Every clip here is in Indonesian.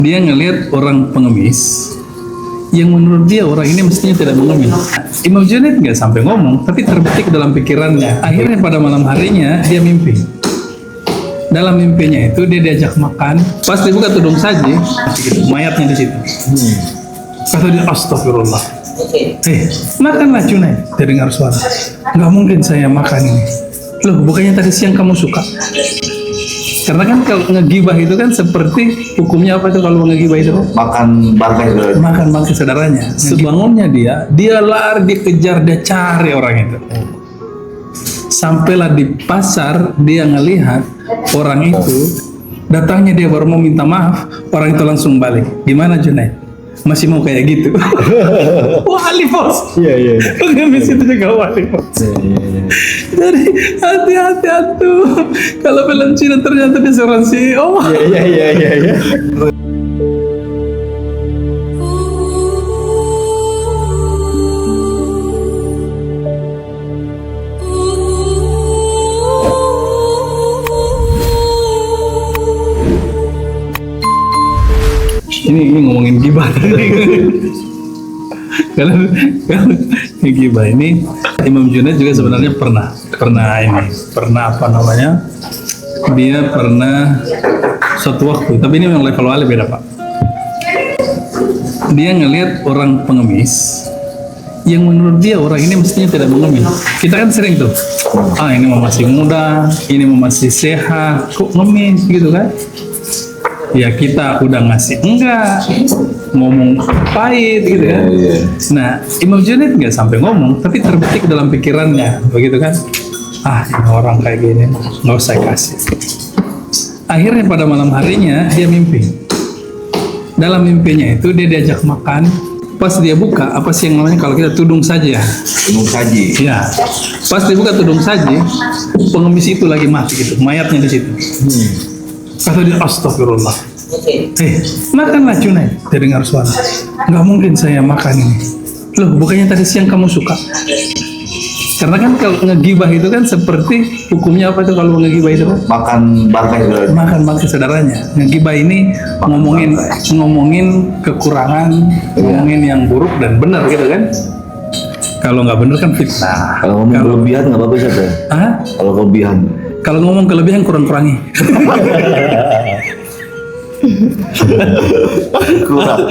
Dia ngelihat orang pengemis yang menurut dia orang ini mestinya tidak mengemis. Imam Junaid nggak sampai ngomong, tapi terbetik dalam pikirannya. Akhirnya pada malam harinya dia mimpi. Dalam mimpinya itu dia diajak makan. Pas dibuka tudung saji, mayatnya di situ. Kata dia, astagfirullah. Makanlah Junaid. Dia dengar suara. Nggak mungkin saya makan ini. Loh, bukannya tadi siang kamu suka? Karena kan kalau ngegibah itu kan seperti hukumnya apa itu kalau ngegibah itu? Makan bangkai saudaranya. Sebangunnya dia lari, dikejar, dia cari orang itu. Sampailah di pasar, dia ngelihat orang itu, datangnya dia baru mau minta maaf, orang itu langsung balik. Gimana Junaid? Masih mau kayak gitu? Wali bos. Iya. Pengemis itu juga wali bos. Jadi hati-hati atuh. Kalau film Cina ternyata dia seorang CEO. Iya. Ini ngomongin gibah. Kalau gibah ini Imam Junaid juga sebenarnya pernah apa namanya? Dia pernah suatu waktu, tapi ini yang level wali beda Pak. Dia ngelihat orang pengemis yang menurut dia orang ini mestinya tidak mengemis. Kita kan sering tuh, ini masih muda, ini masih sehat, kok ngemis gitu kan? Ya kita udah ngasih enggak, ngomong pahit gitu kan. Nah Imam Junaid nggak sampai ngomong, tapi terbetik dalam pikirannya, begitu kan? Ini orang kayak gini, nggak usah kasih. Akhirnya pada malam harinya dia mimpi. Dalam mimpinya itu dia diajak makan. Pas dia buka, apa sih yang namanya kalau kita tudung saji ya? Tudung saji. Ya. Pas dia buka tudung saji, pengemis itu lagi mati gitu, mayatnya di situ. Kata dia, astagfirullah. Makanlah Junaid. Dia dengar suara. Nggak mungkin saya makan ini. Loh, bukannya tadi siang kamu suka? Karena kan kalau ngegibah itu kan seperti hukumnya apa itu kalau ngegibah itu? Makan bangkai saudaranya. Ngegibah ini ngomongin kekurangan, ngomongin yang buruk dan benar gitu kan? Kalau nggak benar kan fitnah. Kalau ngomong kelebihan nggak apa-apa saja. Kalau kelebihan. Kalau ngomong kelebihan kurang-kurangi. Kurang.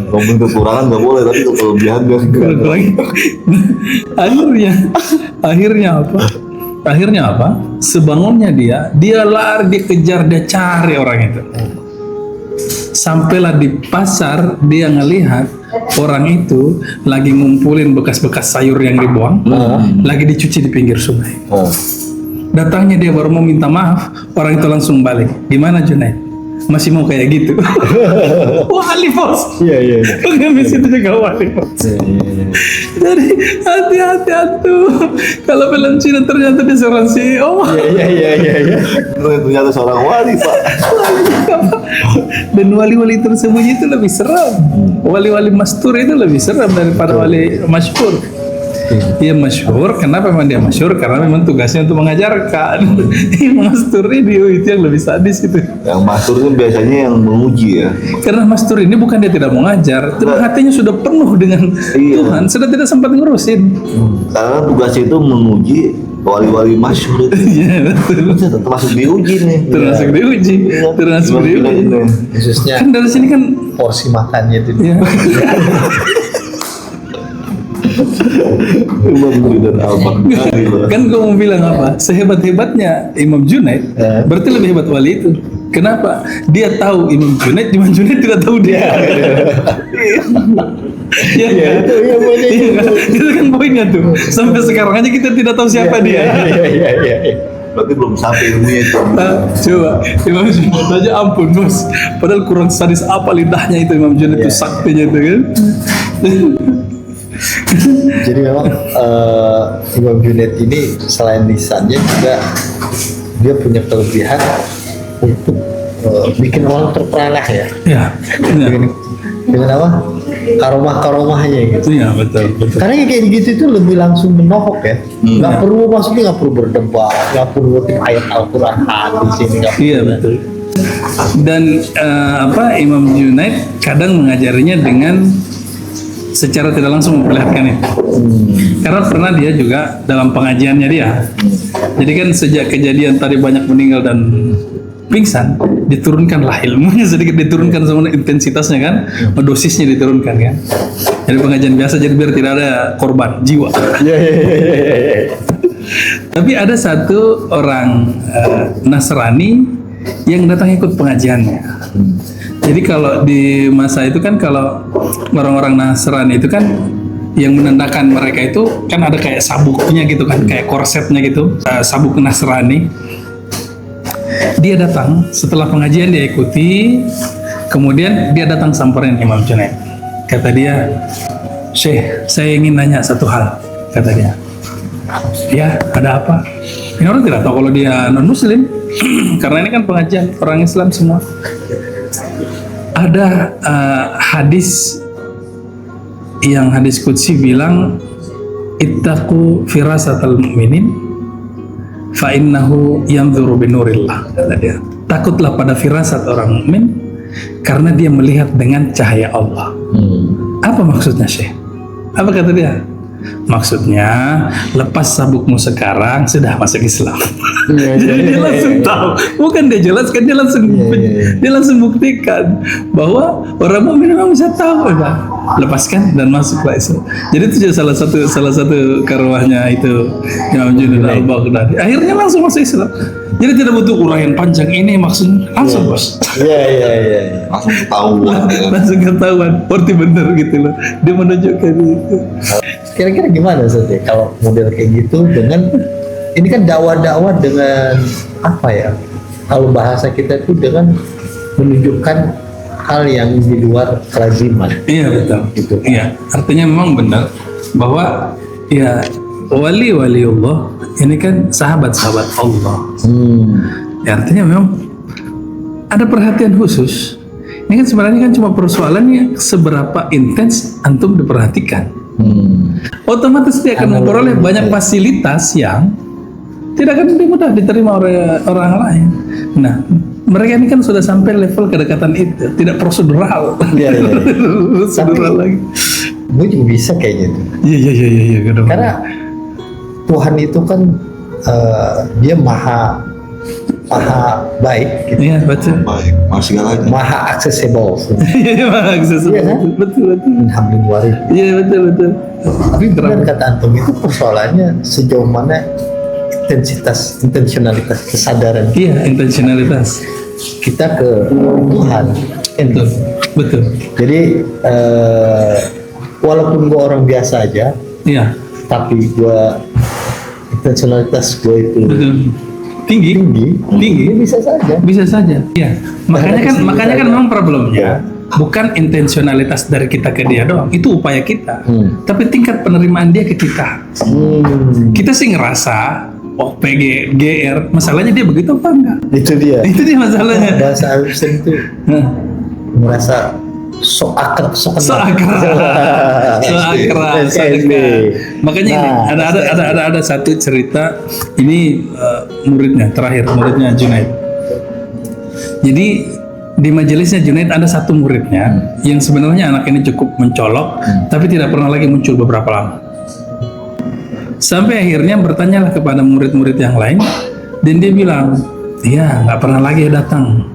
Ngomong kekurangan nggak boleh, tapi kelebihan nggak kurang-kurangi. Akhirnya apa? Sebangunnya dia lari, dikejar, dia cari orang itu. Sampailah di pasar, dia ngelihat orang itu lagi ngumpulin bekas-bekas sayur yang dibuang, lagi dicuci di pinggir sungai. Datangnya dia baru mau minta maaf, orang itu langsung balik. Gimana Junaid? Masih mau kayak gitu? Wali bos. Iya. Pengemis itu juga wali bos. Jadi hati-hati atuh. Kalau film Cina ternyata dia seorang CEO. Iya. Ternyata seorang wali Pak. Dan wali-wali tersembunyi itu lebih seram. Wali-wali mastur itu lebih seram daripada wali masyhur. Dia masyhur, kenapa memang dia masyhur? Karena memang tugasnya untuk mengajarkan. Mastur ini itu yang lebih sadis itu. Yang mastur itu biasanya yang menguji ya. Karena mastur ini bukan dia tidak mau ngajar, tapi hatinya sudah penuh dengan Tuhan, sudah tidak sempat ngurusin. Karena tugasnya itu menguji wali-wali masyhur itu. Iya betul. Termasuk diuji nih. Termasuk diuji. Khususnya kan dari sini kan porsi makannya itu. Ya. Kan gue mau bilang apa? Sehebat-hebatnya Imam Junaid, berarti lebih hebat wali itu. Kenapa? Dia tahu Imam Junaid tidak tahu dia. Iya, itu kan poinnya tuh. Sampai sekarang aja kita tidak tahu siapa dia. Iya. Berarti belum sampai ilmunya itu. Coba Imam Junaid aja ampun bos. Padahal kurang sadis apa lidahnya itu Imam Junaid itu saktinya itu kan. Jadi memang Imam Junaid ini selain lisannya juga dia punya kelebihan untuk bikin orang terperangah ya. Iya. Dengan apa? Karomah-karomahnya gitu. Iya betul. Karena kayak gitu itu lebih langsung menohok ya. Nggak perlu, maksudnya nggak perlu berdebat, nggak perlu ngerti ayat Al-Quran hadis ini. Iya betul. Imam Junaid kadang mengajarinya dengan secara tidak langsung memperlihatkan itu. Karena pernah dia juga dalam pengajiannya dia. Jadi kan sejak kejadian tadi banyak meninggal dan pingsan, diturunkanlah ilmunya sedikit, diturunkan semua intensitasnya kan, dosisnya diturunkan kan. Jadi pengajian biasa jadi biar tidak ada korban jiwa. Tapi ada satu orang Nasrani yang datang ikut pengajiannya. Jadi kalau di masa itu kan kalau orang-orang Nasrani itu kan yang menandakan mereka itu kan ada kayak sabuknya gitu kan, kayak korsetnya gitu, sabuk Nasrani. Dia datang setelah pengajian, dia ikuti, kemudian dia datang samperin Imam Junaid. Kata dia, "Syekh, saya ingin nanya satu hal," kata dia. "Ya, ada apa?" Ini orang tidak tahu kalau dia non-muslim, karena ini kan pengajian orang Islam semua. Ada hadis qudsi bilang, "Ittaqu firasatal mu'minin fa innahu yanzuru binurillah," kata dia. Takutlah pada firasat orang mukmin karena dia melihat dengan cahaya Allah. Apa maksudnya, Syekh? Apa kata dia? Maksudnya lepas sabukmu sekarang sudah masuk Islam. Jadi dia langsung tahu, bukan dia jelaskan, dia langsung buktikan bahwa orang mukmin memang bisa tahu ya. Lepaskan dan masuklah Islam. Jadi itu juga salah satu karwahnya itu Imam Junaid al-Baghdadi. Akhirnya langsung masuk Islam. Jadi tidak butuh uraian panjang ini maksudnya, langsung bos. Iya. Langsung ketahuan. Langsung ketahuan, berarti benar gitu loh. Dia menunjukkan itu. Kira-kira gimana Ustaz ya kalau model kayak gitu dengan ini kan dakwah-dakwah dengan apa ya? Kalau bahasa kita itu dengan menunjukkan hal yang di luar kelaziman. Iya betul. Gitu. Iya, artinya memang benar bahwa ya wali-wali Allah ini kan sahabat-sahabat Allah. Ya, artinya memang ada perhatian khusus. Ini kan sebenarnya kan cuma persoalannya seberapa intens antum diperhatikan. Otomatis dia akan memperoleh banyak fasilitas yang tidak akan lebih mudah diterima oleh orang lain. Nah, mereka ini kan sudah sampai level kedekatan itu, tidak prosedural. Iya. Prosedural lagi. Gue juga bisa kayaknya itu. Iya. Karena Tuhan itu kan dia maha baik, gitu. Iya betul. Baik, masih segalanya. Maha accessible. Iya Iya kan? betul. Alhamdulillah. Iya betul. Tapi benar kata antum itu persoalannya sejauh mana intensionalitas kesadaran Iya, intensionalitas. kita ke Tuhan. Betul. Jadi walaupun gue orang biasa aja, Iya. tapi gue intensionalitas gue itu Betul. Tinggi. ya bisa saja. Iya. Makanya kan memang problemnya bukan intensionalitas dari kita ke dia doang, itu upaya kita. Tapi tingkat penerimaan dia ke kita. Kita sih ngerasa PG, GR, masalahnya dia begitu apa enggak? Itu dia masalahnya. bahasa Arabsen itu merasa sok akrab. Makanya ini ada satu cerita ini muridnya Junaid. Jadi di majelisnya Junaid ada satu muridnya yang sebenarnya anak ini cukup mencolok, tapi tidak pernah lagi muncul beberapa lama. Sampai akhirnya bertanyalah kepada murid-murid yang lain, dan dia bilang, "Iya, nggak pernah lagi datang.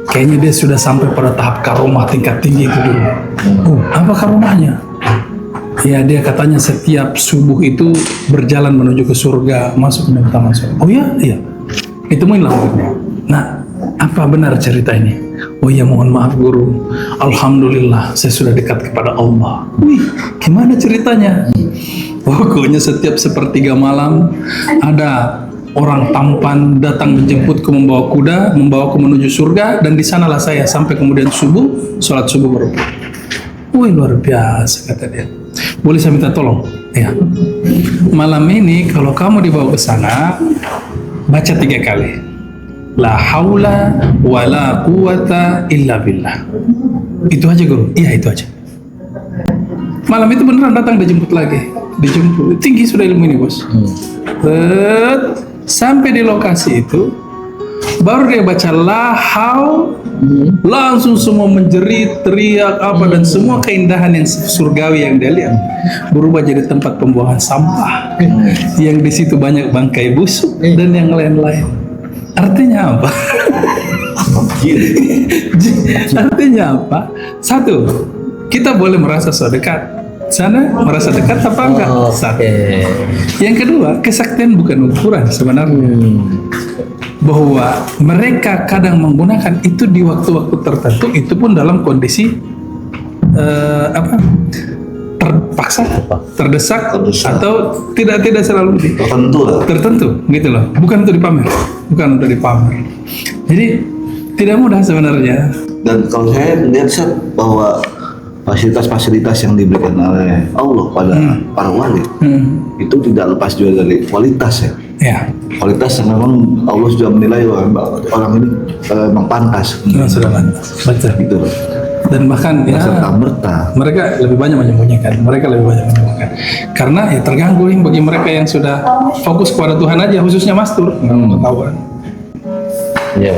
Kayaknya dia sudah sampai pada tahap karomah tingkat tinggi itu dulu." Apa karomahnya? Ya, dia katanya setiap subuh itu berjalan menuju ke surga, masuk ke taman surga. Oh iya. Ditemuinlah muridnya. Nah, apa benar cerita ini? Oh iya, mohon maaf guru. Alhamdulillah, saya sudah dekat kepada Allah. Wih, gimana ceritanya? Pokoknya setiap sepertiga malam ada orang tampan datang menjemputku membawa kuda, membawaku menuju surga, dan di sanalah saya sampai kemudian subuh, sholat subuh baru. Wih, luar biasa, kata dia. Boleh saya minta tolong? Ya. Malam ini kalau kamu dibawa ke sana, baca 3 kali. La haula wa la quwata illa billah. Itu aja guru. Iya, itu aja. Malam itu beneran datang dijemput lagi. Tinggi sudah ilmu ini bos. Sampai di lokasi itu Baru dia baca lahau, langsung semua menjerit, teriak apa dan semua keindahan yang surgawi yang dia lihat berubah jadi tempat pembuangan sampah. Yang di situ banyak bangkai busuk dan yang lain-lain. Artinya apa? Artinya apa? Satu, kita boleh merasa so dekat. Sana merasa dekat apa enggak? Satu. Yang kedua, kesaktian bukan ukuran sebenarnya. Bahwa mereka kadang menggunakan itu di waktu-waktu tertentu, itu pun dalam kondisi terpaksa, terdesak, atau tidak selalu tertentu gitu loh. Bukan untuk dipamer. Jadi tidak mudah sebenarnya. Dan kalau saya lihat bahwa fasilitas-fasilitas yang diberikan oleh Allah pada para wali itu tidak lepas juga dari kualitas ya. Ya. Kualitas yang memang Allah sudah menilai bahwa orang ini memang pantas. Sudah pantas. Betul. Gitu. Dan bahkan ya, mereka lebih banyak menyembunyikan. Karena ya terganggu bagi mereka yang sudah fokus kepada Tuhan aja, khususnya mastur, ketahuan. Ya.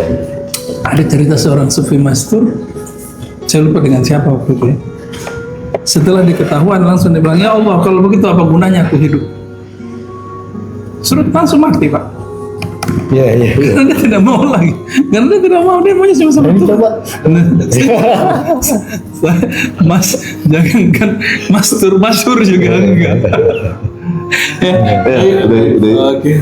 Ada cerita seorang sufi mastur, saya lupa dengan siapa waktu itu ya. Setelah diketahuan langsung dia bilang, ya Allah, kalau begitu apa gunanya aku hidup? Sudah langsung mati, Pak. Ya. Karena dia tidak mau lagi. Dia maunya cuma sama Tuhan. Coba. Mas, jangankan masyur juga enggak. Oke.